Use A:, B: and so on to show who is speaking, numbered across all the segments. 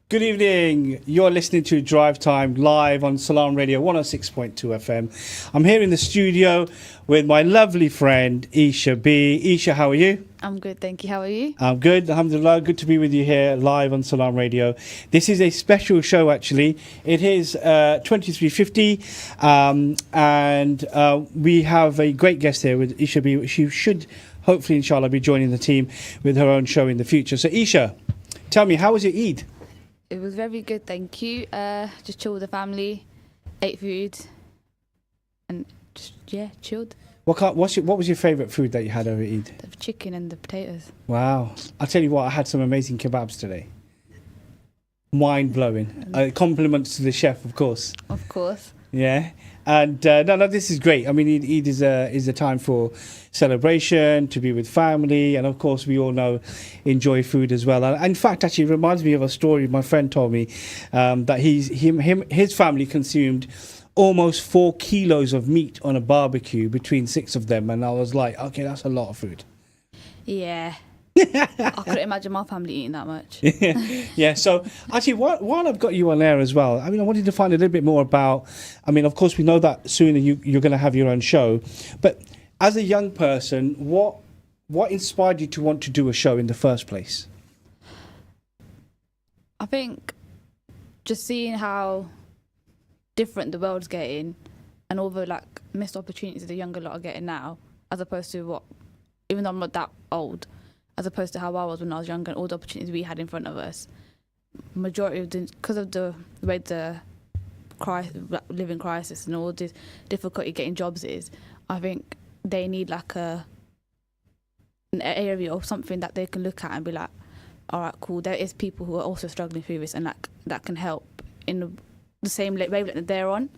A: Good evening. You're listening to Drive Time live on Salam Radio 106.2 FM. I'm here in the studio with my lovely friend Isha B. Isha, how are you?
B: I'm good, thank you. How are you?
A: I'm good, alhamdulillah. Good to be with you here live on Salam Radio. This is a special show, actually. It is 2350, and we have a great guest here with Isha B. She should, hopefully, inshallah, be joining the team with her own show in the future. So, Isha, tell me, how was your Eid?
B: It was very good, thank you. Just chilled with the family, ate food, and just, chilled.
A: What was your favourite food that you had over Eid?
B: The chicken and the potatoes.
A: Wow. I'll tell you what, I had some amazing kebabs today. Mind-blowing. Compliments to the chef, of course.
B: Of course.
A: Yeah. And no, this is great. I mean, Eid is a time for celebration, to be with family, and of course, we all know enjoy food as well. And in fact, actually, it reminds me of a story my friend told me that his family consumed almost 4 kilos of meat on a barbecue between 6 of them, and I was like, okay, that's a lot of food.
B: Yeah. I couldn't imagine my family eating that much.
A: Yeah, so actually, while I've got you on air as well, I mean, I wanted to find a little bit more about, I mean, of course, we know that soon you're going to have your own show, but as a young person, what inspired you to want to do a show in the first place?
B: I think just seeing how different the world's getting and all the like missed opportunities the younger lot are getting now, as opposed to even though I'm not that old, as opposed to how I was when I was younger and all the opportunities we had in front of us. Majority of because of the way the living crisis and all this difficulty getting jobs is, I think they need like an area or something that they can look at and be like, all right, cool, there is people who are also struggling through this and like that can help in the same wavelength that they're on,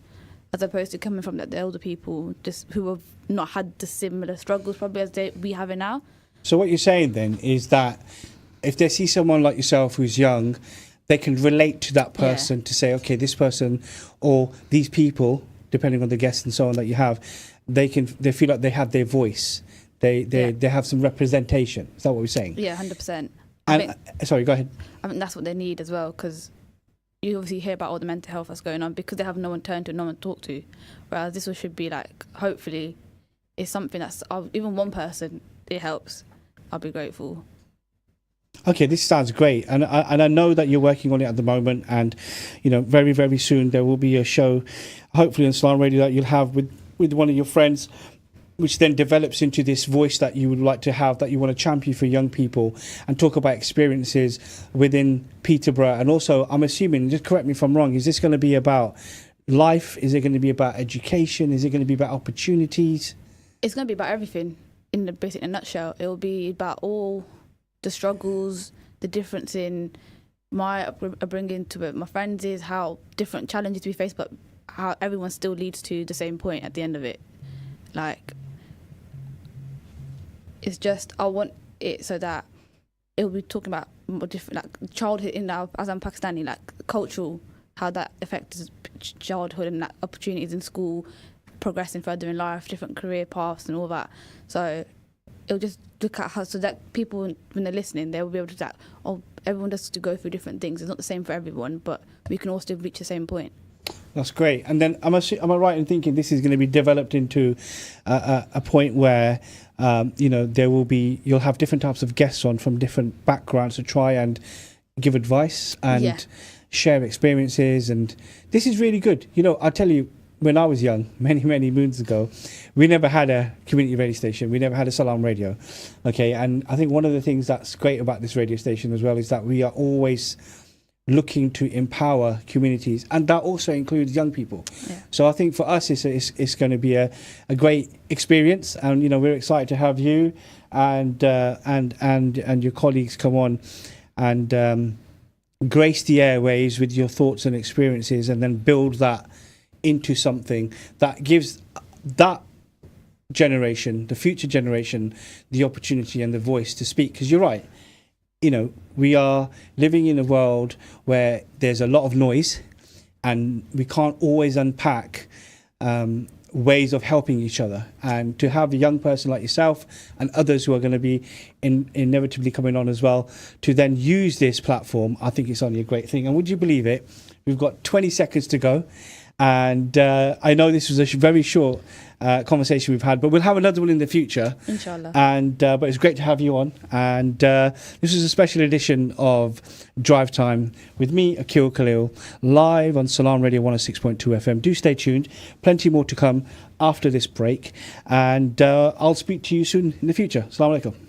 B: as opposed to coming from the older people just who have not had the similar struggles probably as we have it now.
A: So what you're saying then is that if they see someone like yourself who's young, they can relate to that person to say, okay, this person or these people, depending on the guests and so on that you have, they feel like they have their voice. They have some representation. Is that what we're saying?
B: Yeah, 100%.
A: And sorry, go ahead.
B: I think that's what they need as well, because you obviously hear about all the mental health that's going on because they have no one to turn to, no one to talk to. Whereas this should be like, hopefully, it's something that's even one person, it helps. I'll be grateful.
A: Okay, this sounds great, and I know that you're working on it at the moment, and you know, very very soon there will be a show, hopefully on Salam Radio, that you'll have with one of your friends, which then develops into this voice that you would like to have, that you want to champion for young people and talk about experiences within Peterborough. And also, I'm assuming, just correct me if I'm wrong, is this going to be about life? Is it going to be about education? Is it going to be about opportunities? It's
B: going to be about everything. In a nutshell, it will be about all the struggles, the difference in my upbringing to it. My friends is how different challenges we face, but how everyone still leads to the same point at the end of it. Like, it's just, I want it so that it will be talking about more different, like childhood as I'm Pakistani, like cultural, how that affects childhood and like opportunities in school, progressing further in life, different career paths and all that. So it'll just look at how, so that people, when they're listening, they'll be able to say, oh, everyone does to go through different things. It's not the same for everyone, but we can all still reach the same point.
A: That's great. And then am I right in thinking this is going to be developed into a point where you'll have different types of guests on from different backgrounds to try and give advice and share experiences, and this is really good. You know, I'll tell you, when I was young, many moons ago, we never had a community radio station. We never had a Salam Radio. Okay, and I think one of the things that's great about this radio station as well is that we are always looking to empower communities, and that also includes young people. Yeah. So I think for us, it's going to be a great experience, and you know, we're excited to have you and your colleagues come on and grace the airways with your thoughts and experiences, and then build that into something that gives that generation, the future generation, the opportunity and the voice to speak. Because you're right, you know, we are living in a world where there's a lot of noise and we can't always unpack ways of helping each other, and to have a young person like yourself and others who are going to be inevitably coming on as well to then use this platform, I think it's only a great thing. And would you believe it, we've got 20 seconds to go, and I know this was a very short conversation we've had, but we'll have another one in the future,
B: Inshallah.
A: and but it's great to have you on. And this is a special edition of Drive Time with me, Akeel Khalil, live on Salam Radio 106.2 FM. Do stay tuned, plenty more to come after this break, and I'll speak to you soon in the future. Assalamu alaikum.